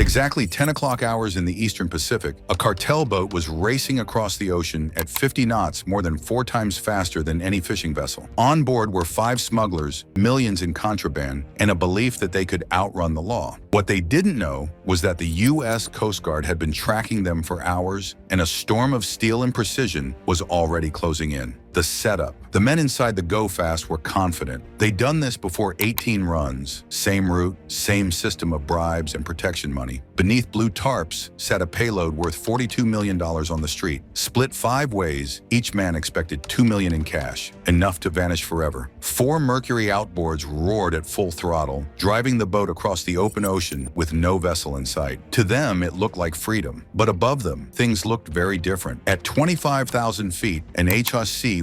exactly 10 o'clock hours in the Eastern Pacific, a cartel boat was racing across the ocean at 50 knots, more than 4 times faster than any fishing vessel. On board were 5 smugglers, millions in contraband, and a belief that they could outrun the law. What they didn't know was that the U.S. Coast Guard had been tracking them for hours, and a storm of steel and precision was already closing in. The setup. The men inside the Go Fast were confident. They'd done this before 18 runs. Same route, same system of bribes and protection money. Beneath blue tarps sat a payload worth $42 million on the street. Split 5 ways, each man expected $2 million in cash, enough to vanish forever. 4 Mercury outboards roared at full throttle, driving the boat across the open ocean with no vessel in sight. To them, it looked like freedom. But above them, things looked very different. At 25,000 feet, an MH-65E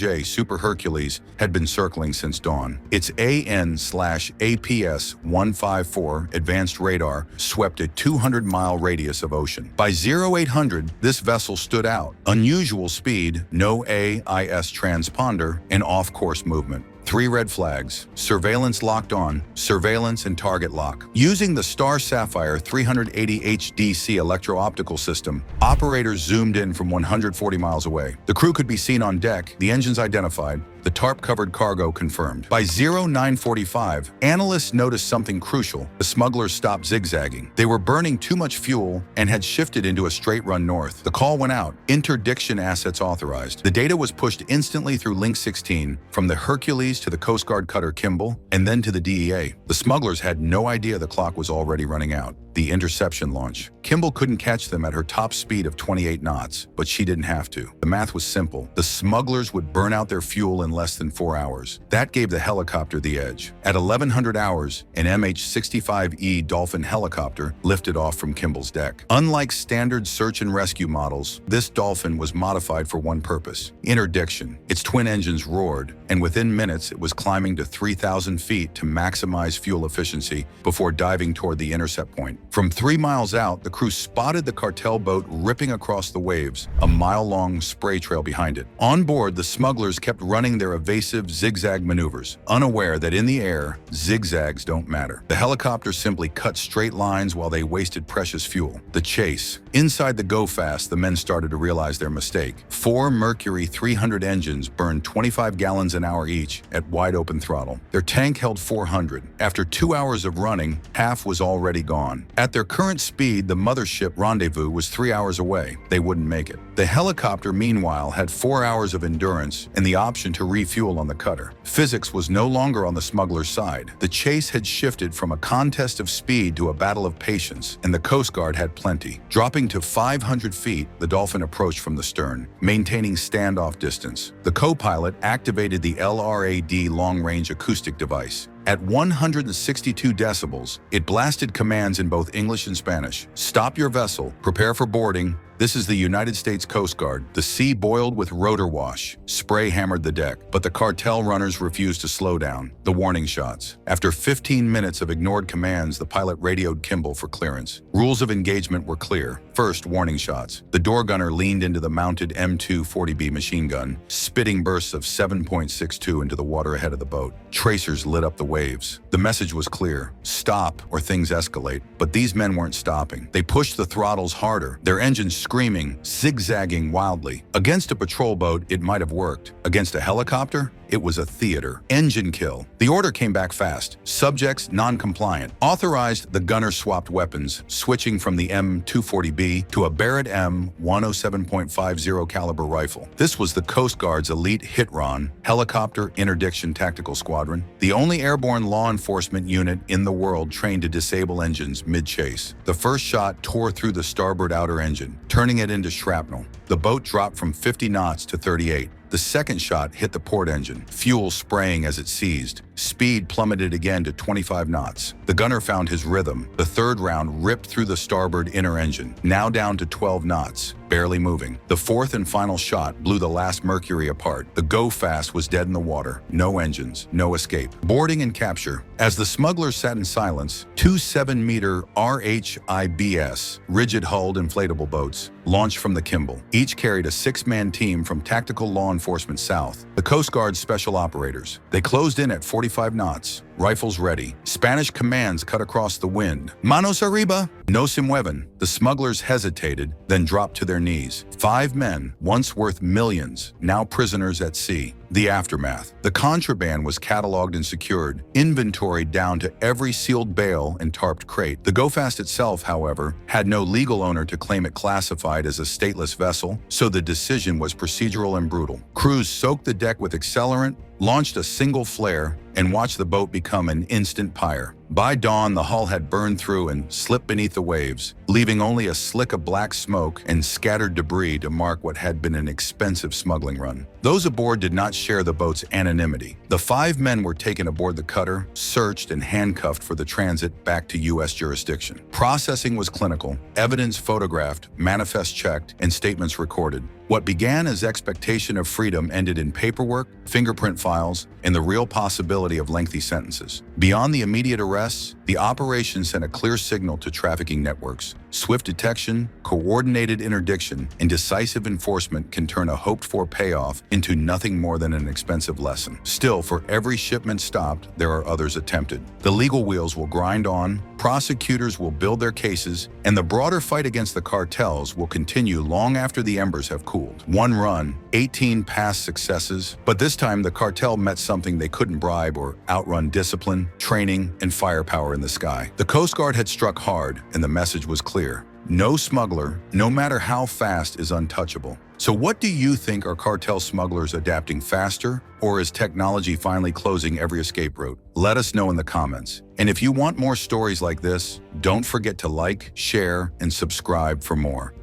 Super Hercules had been circling since dawn. Its AN/APS-154 advanced radar swept a 200-mile radius of ocean. By 0800, this vessel stood out. Unusual speed, no AIS transponder, and off-course movement. 3 red flags: surveillance locked on, surveillance and target lock. Using the Star Sapphire 380 HDC electro-optical system, operators zoomed in from 140 miles away. The crew could be seen on deck, the engines identified, the tarp-covered cargo confirmed. By 0945, analysts noticed something crucial. The smugglers stopped zigzagging. They were burning too much fuel and had shifted into a straight run north. The call went out. Interdiction assets authorized. The data was pushed instantly through Link 16, from the Hercules to the Coast Guard cutter Kimball, and then to the DEA. The smugglers had no idea the clock was already running out. The interception launch. Kimball couldn't catch them at her top speed of 28 knots, but she didn't have to. The math was simple. The smugglers would burn out their fuel in less than 4 hours. That gave the helicopter the edge. At 1100 hours, an MH-65E Dolphin helicopter lifted off from Kimball's deck. Unlike standard search and rescue models, this Dolphin was modified for one purpose: interdiction. Its twin engines roared, and within minutes it was climbing to 3,000 feet to maximize fuel efficiency before diving toward the intercept point. From 3 miles out, the crew spotted the cartel boat ripping across the waves, a mile-long spray trail behind it. On board, the smugglers kept running their evasive zigzag maneuvers, unaware that in the air, zigzags don't matter. The helicopter simply cut straight lines while they wasted precious fuel. The chase. Inside the Go Fast, the men started to realize their mistake. 4 Mercury 300 engines burned 25 gallons an hour each at wide-open throttle. Their tank held 400. After 2 hours of running, half was already gone. At their current speed, the mothership rendezvous was 3 hours away. They wouldn't make it. The helicopter, meanwhile, had 4 hours of endurance and the option to refuel on the cutter. Physics was no longer on the smugglers' side. The chase had shifted from a contest of speed to a battle of patience, and the Coast Guard had plenty. Dropping to 500 feet, the Dolphin approached from the stern, maintaining standoff distance. The co-pilot activated the LRAD long-range acoustic device. At 162 decibels, it blasted commands in both English and Spanish. Stop your vessel. Prepare for boarding. This is the United States Coast Guard. The sea boiled with rotor wash. Spray hammered the deck, but the cartel runners refused to slow down. The warning shots. After 15 minutes of ignored commands, the pilot radioed Kimball for clearance. Rules of engagement were clear. First, warning shots. The door gunner leaned into the mounted M240B machine gun, spitting bursts of 7.62 into the water ahead of the boat. Tracers lit up the waves. The message was clear: stop or things escalate. But these men weren't stopping. They pushed the throttles harder, their engines screaming, zigzagging wildly. Against a patrol boat, it might have worked. Against a helicopter, it was a theater. Engine kill. The order came back fast. Subjects non-compliant. Authorized, the gunner swapped weapons, switching from the M240B to a Barrett M107.50 caliber rifle. This was the Coast Guard's elite HITRON, Helicopter Interdiction Tactical Squadron, the only airborne law enforcement unit in the world trained to disable engines mid-chase. The first shot tore through the starboard outer engine, turning it into shrapnel. The boat dropped from 50 knots to 38. The second shot hit the port engine, fuel spraying as it seized. Speed plummeted again to 25 knots. The gunner found his rhythm. The third round ripped through the starboard inner engine, now down to 12 knots, barely moving. The fourth and final shot blew the last Mercury apart. The Go Fast was dead in the water. No engines, no escape. Boarding and capture. As the smugglers sat in silence, 2 7-meter RHIBS, rigid-hulled inflatable boats, launched from the Kimball. Each carried a 6-man team from Tactical Law Enforcement South, the Coast Guard Special Operators. They closed in at 45 knots, rifles ready. Spanish commands cut across the wind. Manos arriba, no se mueven. The smugglers hesitated, then dropped to their knees. 5 men, once worth millions, now prisoners at sea. The aftermath. The contraband was cataloged and secured, inventoried down to every sealed bale and tarped crate. The Go Fast itself, however, had no legal owner to claim it classified as a stateless vessel, so the decision was procedural and brutal. Crews soaked the deck with accelerant, launched a single flare, and watched the boat become an instant pyre. By dawn, the hull had burned through and slipped beneath the waves, leaving only a slick of black smoke and scattered debris to mark what had been an expensive smuggling run. Those aboard did not share the boat's anonymity. The 5 men were taken aboard the cutter, searched and handcuffed for the transit back to U.S. jurisdiction. Processing was clinical, evidence photographed, manifest checked, and statements recorded. What began as expectation of freedom ended in paperwork, fingerprint files, and the real possibility of lengthy sentences. Beyond the immediate arrests, the operation sent a clear signal to trafficking networks. Swift detection, coordinated interdiction, and decisive enforcement can turn a hoped-for payoff into nothing more than an expensive lesson. Still, for every shipment stopped, there are others attempted. The legal wheels will grind on, prosecutors will build their cases, and the broader fight against the cartels will continue long after the embers have cooled. One run, 18 past successes, but this time the cartel met something they couldn't bribe or outrun: discipline, training, and firepower in the sky. The Coast Guard had struck hard, and the message was clear. No smuggler, no matter how fast, is untouchable. So what do you think? Are cartel smugglers adapting faster, or is technology finally closing every escape route? Let us know in the comments. And if you want more stories like this, don't forget to like, share, and subscribe for more.